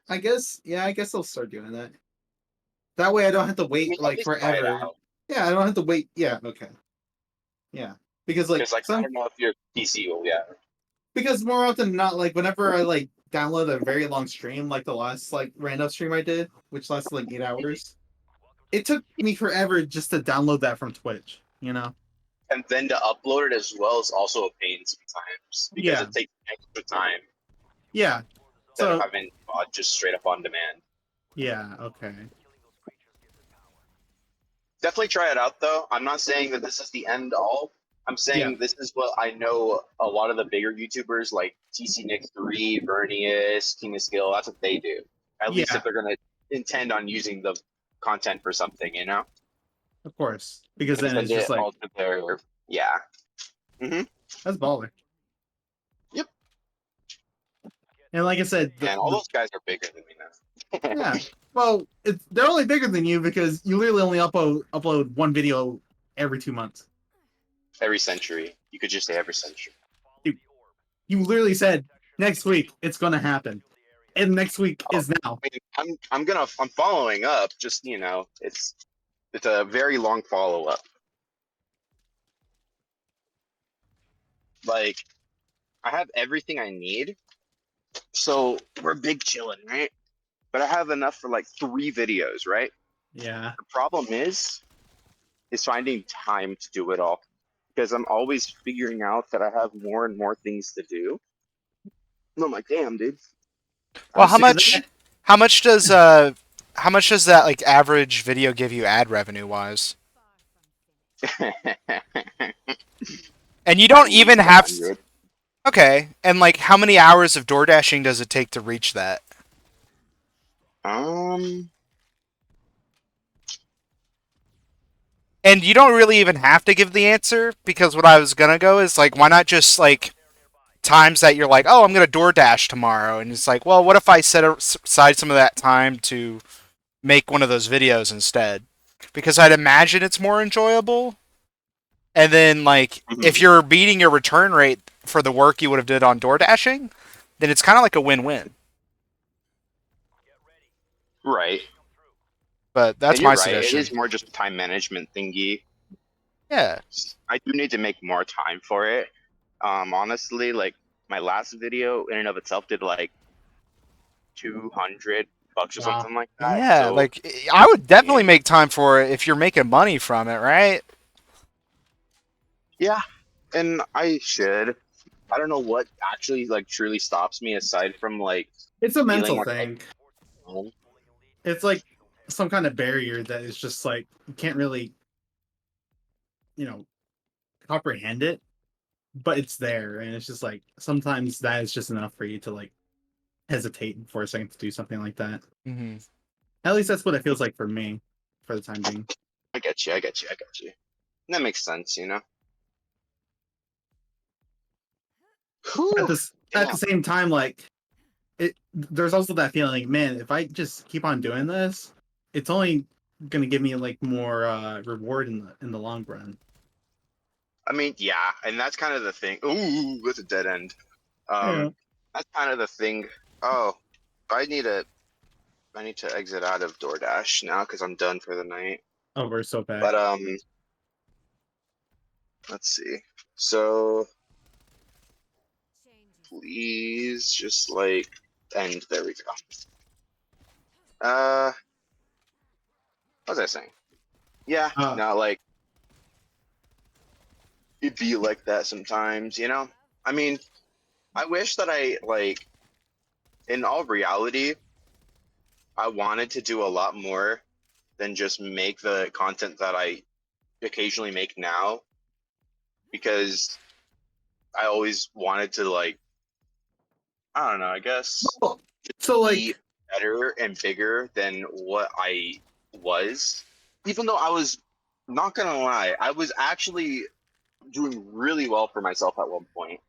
I guess, yeah, I guess I'll start doing that. That way I don't have to I mean, wait at like least try it forever. out. Yeah, I don't have to wait. Yeah, okay. Yeah. Because like Because like I some don't know if your PC will. Yeah. because more often than not, like whenever I like download a very long stream, like the last like random stream I did, which lasted like 8 hours, it took me forever just to download that from Twitch, you know? And then to upload it as well is also a pain sometimes because Yeah. it takes extra time Yeah. instead of So having just straight up on demand. yeah, okay. Definitely try it out though. I'm not saying that this is the end all. I'm Yeah. saying this is what I know a lot of the bigger YouTubers like TC Nick 3, Vernius, King of Skill, that's what they do. At least if Yeah, they're gonna intend on using the content for something, you know? of course. Because And then send it's just it like all to their yeah. Mm-hmm. that's baller. Yep. And like I said, And all those guys are bigger than me now. yeah. Well, they're only bigger than you because you literally only upload one video every 2 months. Every century. You could just say every century. You literally said next week it's gonna happen, and next week Oh, is now. I mean, I'm following up. Just it's a very long follow up. Like I have everything I need, so we're big chilling, right? But I have enough for like 3 videos, right? Yeah. The problem is finding time to do it all because I'm always figuring out that I have more and more things to do. And I'm like, damn, dude. I Well, see that. how much does how much does that like average video give you ad revenue wise? And you At don't even least a have 100. okay. And like how many hours of door dashing does it take to reach that? Um, And you don't really even have to give the answer because what I was gonna go is like, why not just like times that you're like, oh, I'm gonna DoorDash tomorrow, and it's like, well, what if I set aside some of that time to make one of those videos instead? Because I'd imagine it's more enjoyable. And then like, if mhm, you're beating your return rate for the work you would have did on DoorDashing, then it's kind of like a win-win. right. But And that's you're my right. It suggestion. is more just a time management thingy. Yeah. I do need to make more time for it. Honestly, like my last video in and of itself did like 200 bucks or Wow. something like that. Yeah, So like I would definitely yeah, make time for it if you're making money from it, right? yeah, and I should. I don't know what actually like truly stops me aside from like It's a feeling mental like thing. home. It's like some kind of barrier that is just like you can't really, you know, comprehend it, but it's there, and it's just like sometimes that is just enough for you to like hesitate for a second to do something like that. Hmm. At least that's what it feels like for me, for the time being. I get you. I get you. I get you. That makes sense, you know. Whew, At the damn. same time, like there's also that feeling, man, if I just keep on doing this, it's only gonna give me like more reward in the long run. I mean, yeah, and that's kind of the thing. Ooh, that's a dead end. Yeah. That's kind of the thing. Oh, I need to I need to exit out of DoorDash now because I'm done for the night. Oh, we're so back. But let's see. So please just like end. There we go. What was I saying? Yeah, Uh, no, like it'd be like that sometimes, you know? I mean, I wish that I like in all reality, I wanted to do a lot more than just make the content that I occasionally make now because I always wanted to like I don't know, I guess well, so be like, better and bigger than what I was. Even though I was not gonna lie, I was actually doing really well for myself at one point.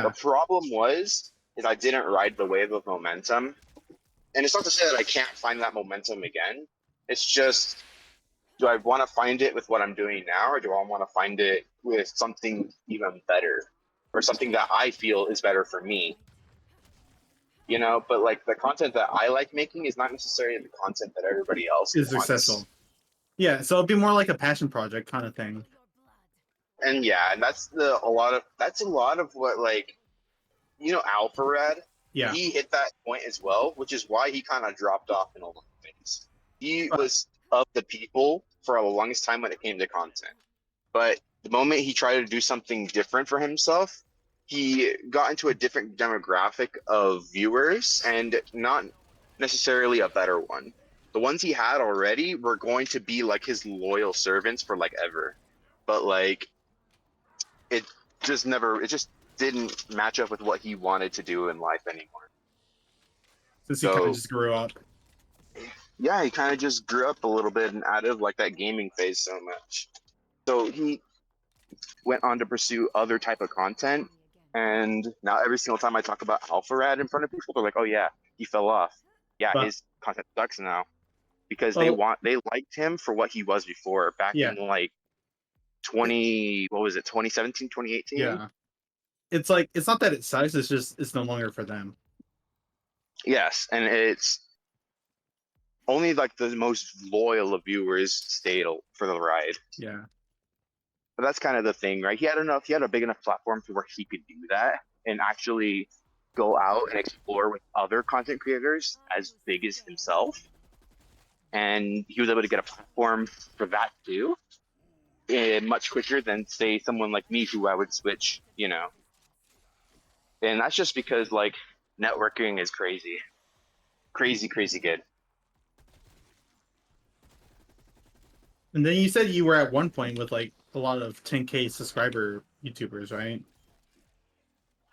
The yeah. problem was is I didn't ride the wave of momentum. And it's not to say that I can't find that momentum again. It's just do I want to find it with what I'm doing now or do I want to find it with something even better or something that I feel is better for me? you know. But like the content that I like making is not necessarily the content that everybody else Is wants. successful. Yeah, so it'd be more like a passion project kind of thing. And yeah, and that's a lot of what like Alpharad, Yeah. he hit that point as well, which is why he kind of dropped off in a lot of things. He But was of the people for the longest time when it came to content. But the moment he tried to do something different for himself, he got into a different demographic of viewers and not necessarily a better one. The ones he had already were going to be like his loyal servants for like ever. But like it it just didn't match up with what he wanted to do in life anymore. since he kind of So just grew up. yeah, he kind of just grew up a little bit and out of like that gaming phase so much. So he went on to pursue other type of content, and now every single time I talk about Alpharad in front of people, they're like, "Oh yeah, he fell off. Yeah, But his content sucks now." Because well, they liked him for what he was before back yeah, in like 20 what was it 2017 2018. yeah. It's like it's not that it sucks. It's just it's no longer for them. Yes, and it's only like the most loyal of viewers stayed for the ride. Yeah. But that's kind of the thing, right? He had a big enough platform to where he could do that and actually go out and explore with other content creators as big as himself. And he was able to get a platform for that too, much quicker than say someone like me who I would switch, you know. And that's just because like networking is crazy, crazy, crazy good. And then you said you were at one point with like a lot of 10K subscriber YouTubers, right?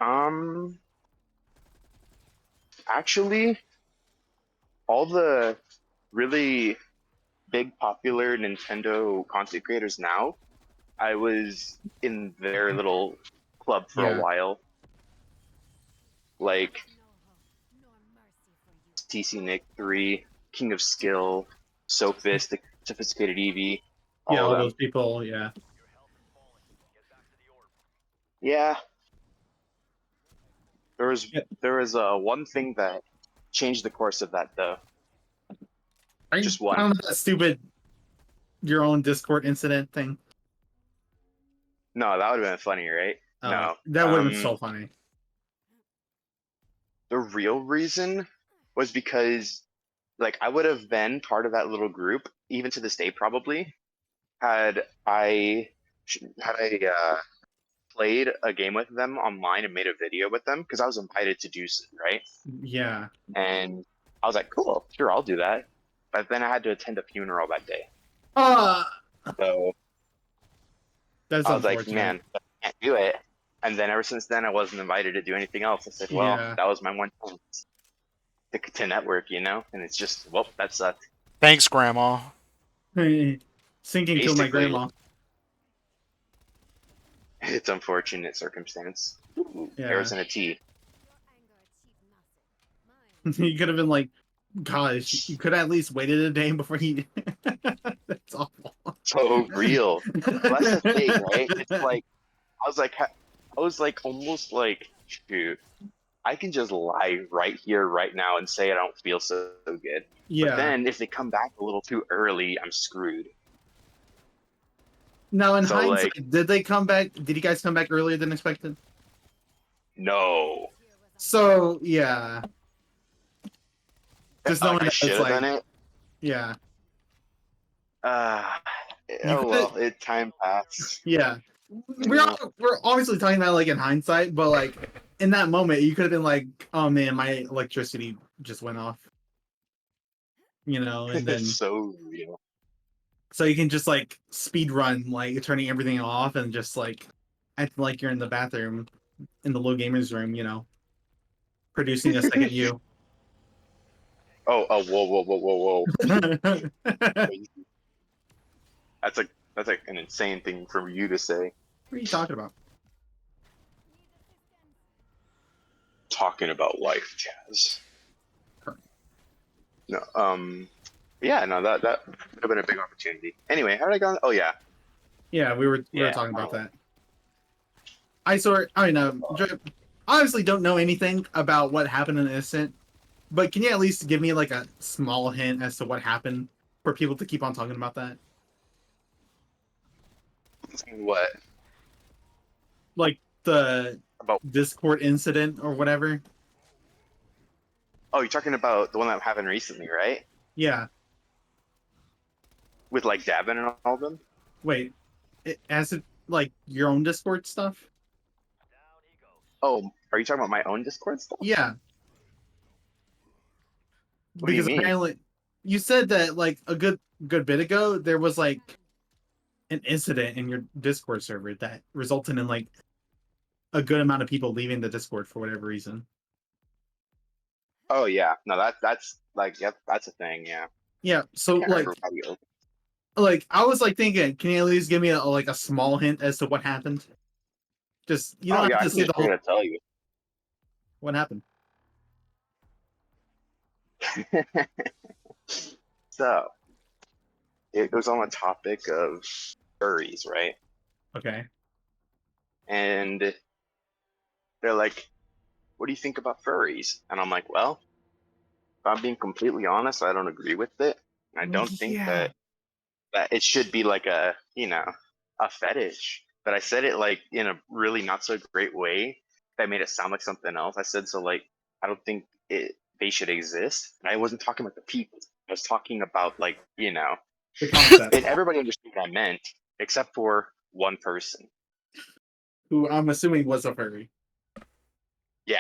Um, Actually, all the really big popular Nintendo content creators now, I was in their little club for a Yeah. while. Like TC Nick 3, King of Skill, Sophist, Sophisticated Eevee, Yeah, all of all them. those people, yeah. Yeah, Yeah. there was one thing that changed the course of that though. Are you Just one. talking about that stupid your own Discord incident thing? No, that would have been funny, right? Oh, No. that would have been so funny. The real reason was because like I would have been part of that little group, even to this day probably, had I played a game with them online and made a video with them because I was invited to do so, right? Yeah. And I was like, cool, sure, I'll do that. But then I had to attend a funeral that day, Uh so that's I was like, unfortunate. man, I can't do it. And then ever since then, I wasn't invited to do anything else. I said, well, Yeah. that was my one chance to network, you know. And it's just, well, that sucked. Thanks, Grandma. Sinking killed my Basically, grandma. it's unfortunate circumstance. Ooh, Yeah. arrows and a T. You could have been like, gosh, you could have at least waited a day before he. That's awful. So real. Well, that's the thing, right? It's like I was like almost like, shoot, I can just lie right here, right now, and say I don't feel so good. But Yeah. then if they come back a little too early, I'm screwed. Now, in So like, hindsight, did they come back? Did you guys come back earlier than expected? no, So yeah, just knowing like I that should it's have like, done it. yeah, Uh, you oh could. well, time passed. Yeah, You know? we're obviously talking about like in hindsight, but like in that moment, you could have been like, oh man, my electricity just went off, and It's then so real. so you can just like speed run, like turning everything off and just like act like you're in the bathroom in the low gamers room, producing a second you. Oh, whoa, whoa, whoa, whoa, whoa. What Crazy. That's like an insane thing for you to say. are you talking about? Talking about life, Chaz. No, yeah, no, that would have been a big opportunity. Anyway, how did I go? Oh yeah, Yeah, we were yeah. talking about that. I saw. I mean, obviously don't know anything about what happened in the incident, but can you at least give me like a small hint as to what happened for people to keep on talking about that? What Like the about? Discord incident or whatever? Oh, you're talking about the one that happened recently, right? Yeah. With like Davin and all of them. Wait. As it like your own Discord stuff? Oh, are you talking about my own Discord stuff? Yeah. What do you Because mean? apparently you said that like a good bit ago there was like an incident in your Discord server that resulted in like a good amount of people leaving the Discord for whatever reason. Oh yeah, no, that's like, yep, that's a thing. Yeah, Yeah, I so can't remember how we opened. like I was like thinking, can you at least give me like a small hint as to what happened? Just you don't Oh have yeah, I to can say just the whole straight up tell you. what happened. So it goes on the topic of furries, right? Okay. And they're like, "What do you think about furries?" And I'm like, "Well, if I'm being completely honest, I don't agree with it. I Well, don't think yeah. that it should be like a, a fetish." But I said it like in a really not so great way that made it sound like something else. I said, so like, I don't think they should exist. And I wasn't talking about the people. I was talking about like, The concept. and everybody understood what I meant except for one person. Who I'm assuming was a furry. Yeah.